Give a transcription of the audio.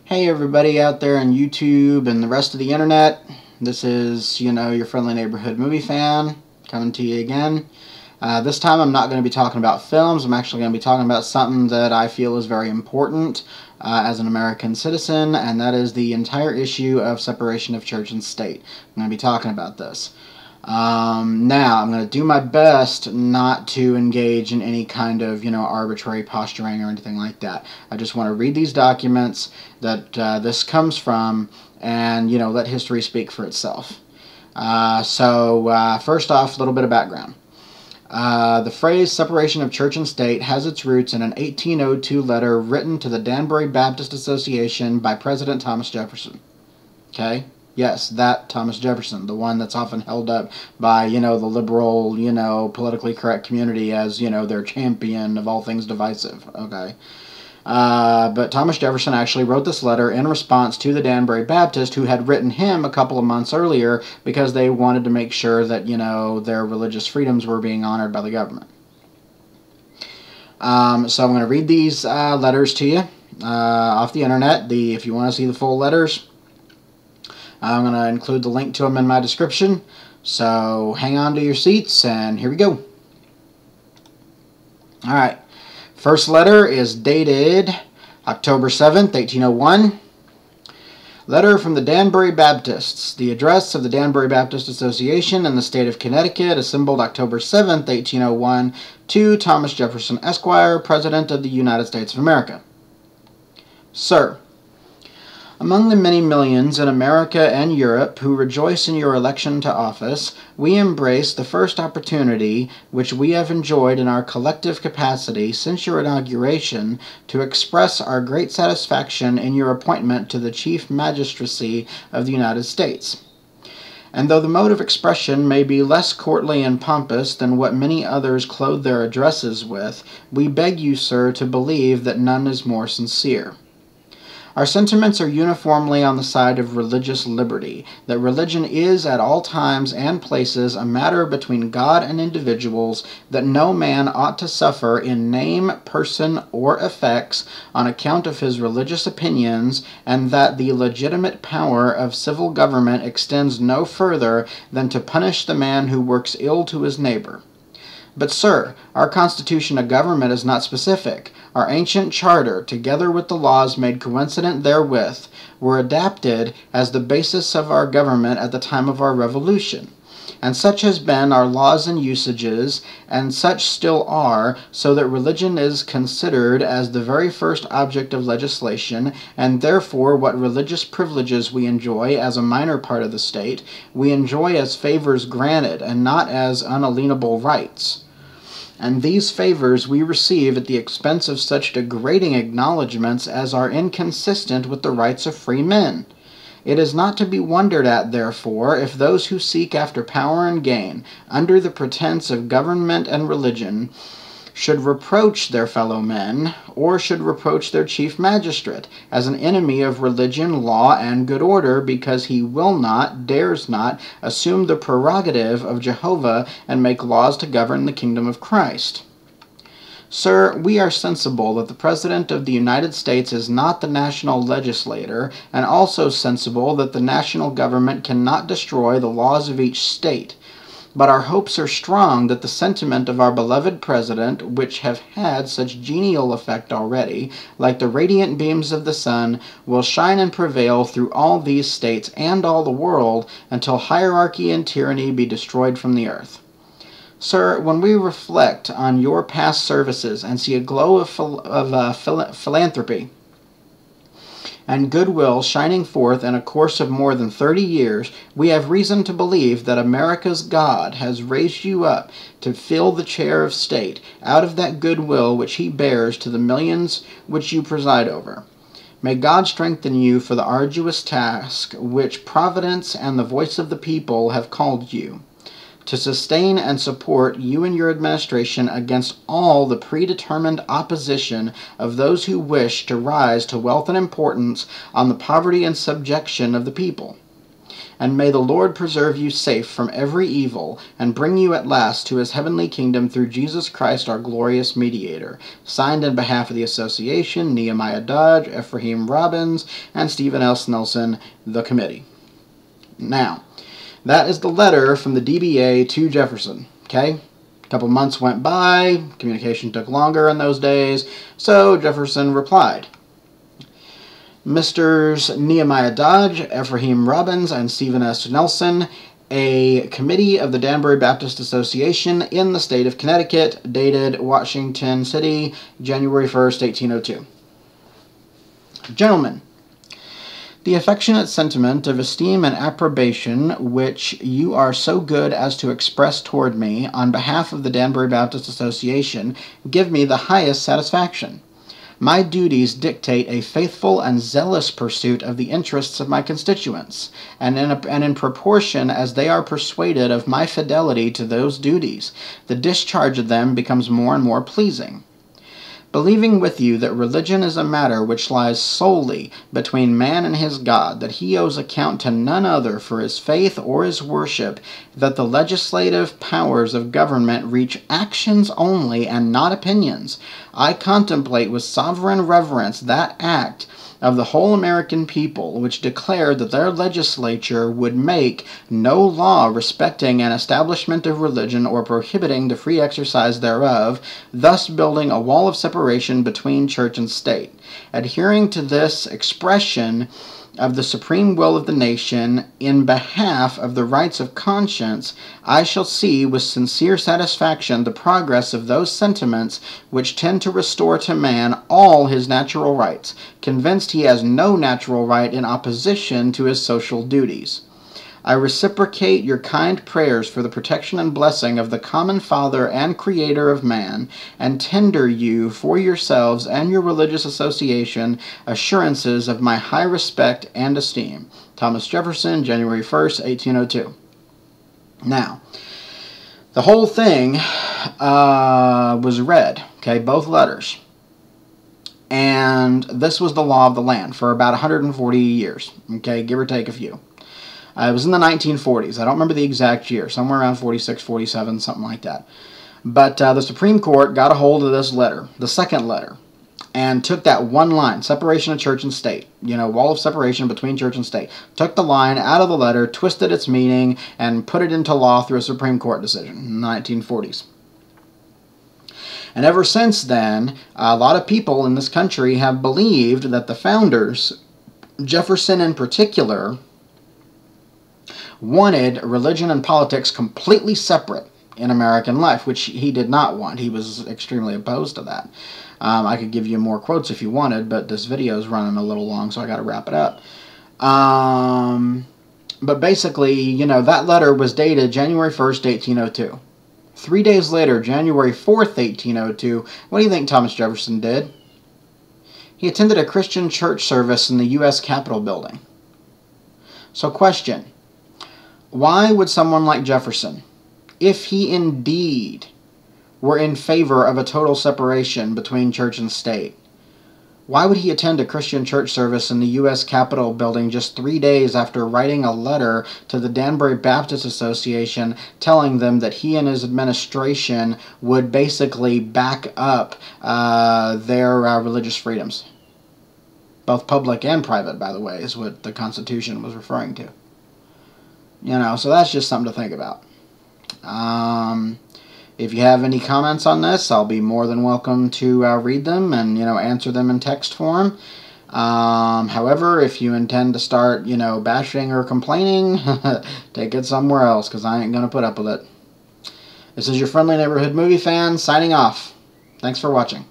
Hey everybody out there on YouTube and the rest of the internet. This is, your friendly neighborhood movie fan coming to you again. This time I'm not going to be talking about films. I'm actually going to be talking about something that I feel is very important as an American citizen, and that is the entire issue of separation of church and state. I'm going to be talking about this. Now, I'm going to do my best not to engage in any kind of, arbitrary posturing or anything like that. I just want to read these documents that this comes from and, let history speak for itself. First off, a little bit of background. The phrase separation of church and state has its roots in an 1802 letter written to the Danbury Baptist Association by President Thomas Jefferson. Okay? Yes, that Thomas Jefferson, the one that's often held up by, the liberal, politically correct community as, their champion of all things divisive, okay? But Thomas Jefferson actually wrote this letter in response to the Danbury Baptist, who had written him a couple of months earlier because they wanted to make sure that, their religious freedoms were being honored by the government. So I'm going to read these letters to you off the internet. If you want to see the full letters, I'm going to include the link to them in my description. So hang on to your seats, and here we go. Alright. First letter is dated October 7th, 1801. Letter from the Danbury Baptists. The address of the Danbury Baptist Association in the state of Connecticut, assembled October 7th, 1801, to Thomas Jefferson, Esquire, President of the United States of America. Sir, among the many millions in America and Europe who rejoice in your election to office, we embrace the first opportunity which we have enjoyed in our collective capacity since your inauguration to express our great satisfaction in your appointment to the Chief Magistracy of the United States. And though the mode of expression may be less courtly and pompous than what many others clothe their addresses with, we beg you, sir, to believe that none is more sincere. Our sentiments are uniformly on the side of religious liberty, that religion is at all times and places a matter between God and individuals, that no man ought to suffer in name, person, or effects on account of his religious opinions, and that the legitimate power of civil government extends no further than to punish the man who works ill to his neighbor. But, sir, our constitution of government is not specific. Our ancient charter, together with the laws made coincident therewith, were adapted as the basis of our government at the time of our Revolution. And such has been our laws and usages, and such still are, so that religion is considered as the very first object of legislation, and therefore what religious privileges we enjoy as a minor part of the state, we enjoy as favors granted, and not as unalienable rights. And these favors we receive at the expense of such degrading acknowledgments as are inconsistent with the rights of free men. It is not to be wondered at, therefore, if those who seek after power and gain, under the pretense of government and religion, should reproach their fellow men, or should reproach their chief magistrate, as an enemy of religion, law, and good order, because he will not, dares not, assume the prerogative of Jehovah and make laws to govern the kingdom of Christ. Sir, we are sensible that the President of the United States is not the national legislator, and also sensible that the national government cannot destroy the laws of each state. But our hopes are strong that the sentiment of our beloved President, which have had such genial effect already, like the radiant beams of the sun, will shine and prevail through all these states and all the world, until hierarchy and tyranny be destroyed from the earth. Sir, when we reflect on your past services and see a glow of philanthropy and goodwill shining forth in a course of more than 30 years, we have reason to believe that America's God has raised you up to fill the chair of state out of that goodwill which he bears to the millions which you preside over. May God strengthen you for the arduous task which Providence and the voice of the people have called you, to sustain and support you and your administration against all the predetermined opposition of those who wish to rise to wealth and importance on the poverty and subjection of the people. And may the Lord preserve you safe from every evil, and bring you at last to his heavenly kingdom through Jesus Christ, our glorious mediator. Signed in behalf of the association, Nehemiah Dodge, Ephraim Robbins, and Stephen L. Snelson, the committee. Now, that is the letter from the DBA to Jefferson, okay? A couple months went by, communication took longer in those days, so Jefferson replied. Misters Nehemiah Dodge, Ephraim Robbins, and Stephen S. Nelson, a committee of the Danbury Baptist Association in the state of Connecticut, dated Washington City, January 1st, 1802. Gentlemen, the affectionate sentiment of esteem and approbation which you are so good as to express toward me on behalf of the Danbury Baptist Association give me the highest satisfaction. My duties dictate a faithful and zealous pursuit of the interests of my constituents, and in proportion as they are persuaded of my fidelity to those duties, the discharge of them becomes more and more pleasing. Believing with you that religion is a matter which lies solely between man and his God, that he owes account to none other for his faith or his worship, that the legislative powers of government reach actions only and not opinions, I contemplate with sovereign reverence that act of the whole American people which declared that their legislature would make no law respecting an establishment of religion or prohibiting the free exercise thereof, thus building a wall of separation between church and state. Adhering to this expression of the supreme will of the nation in behalf of the rights of conscience, I shall see with sincere satisfaction the progress of those sentiments which tend to restore to man all his natural rights, convinced he has no natural right in opposition to his social duties. I reciprocate your kind prayers for the protection and blessing of the common Father and Creator of man, and tender you for yourselves and your religious association assurances of my high respect and esteem. Thomas Jefferson, January 1st, 1802. Now, the whole thing was read, okay, both letters. And this was the law of the land for about 140 years, okay, give or take a few. It was in the 1940s. I don't remember the exact year. Somewhere around 46, 47, something like that. But the Supreme Court got a hold of this letter, the second letter, and took that one line, separation of church and state, wall of separation between church and state, took the line out of the letter, twisted its meaning, and put it into law through a Supreme Court decision in the 1940s. And ever since then, a lot of people in this country have believed that the founders, Jefferson in particular, wanted religion and politics completely separate in American life, which he did not want. He was extremely opposed to that. I could give you more quotes if you wanted, but this video is running a little long, so I got to wrap it up. But basically, that letter was dated January 1st, 1802. 3 days later, January 4th, 1802, what do you think Thomas Jefferson did? He attended a Christian church service in the U.S. Capitol building. So question, why would someone like Jefferson, if he indeed were in favor of a total separation between church and state, why would he attend a Christian church service in the U.S. Capitol building just 3 days after writing a letter to the Danbury Baptist Association telling them that he and his administration would basically back up their religious freedoms? Both public and private, by the way, is what the Constitution was referring to. So that's just something to think about. If you have any comments on this, I'll be more than welcome to read them and, answer them in text form. However, if you intend to start, bashing or complaining, take it somewhere else, because I ain't going to put up with it. This is your friendly neighborhood movie fan, signing off. Thanks for watching.